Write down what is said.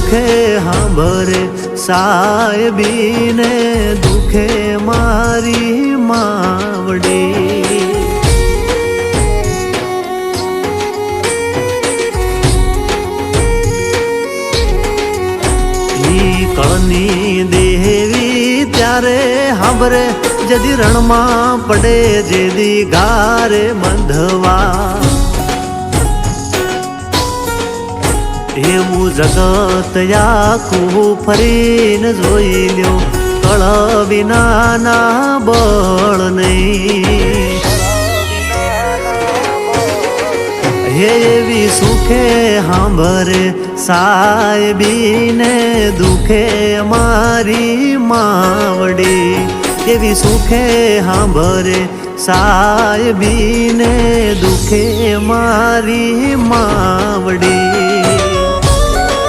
સુખે હાંભરે સાહેબીને દુખે મારી માવડી કળની દેવી ત્યારે હાંભરે જદી રણમાં પડે જેદી ગારે બંધવા એવું જગત આખું ફરીને જોઈ લ્યો કળ વિનાના બળ નહીં એવી સુખે હાંભરે સાહેબીને દુખે મારી માવડી એવી સુખે હાંભરે સાહેબીને દુખે મારી માવડી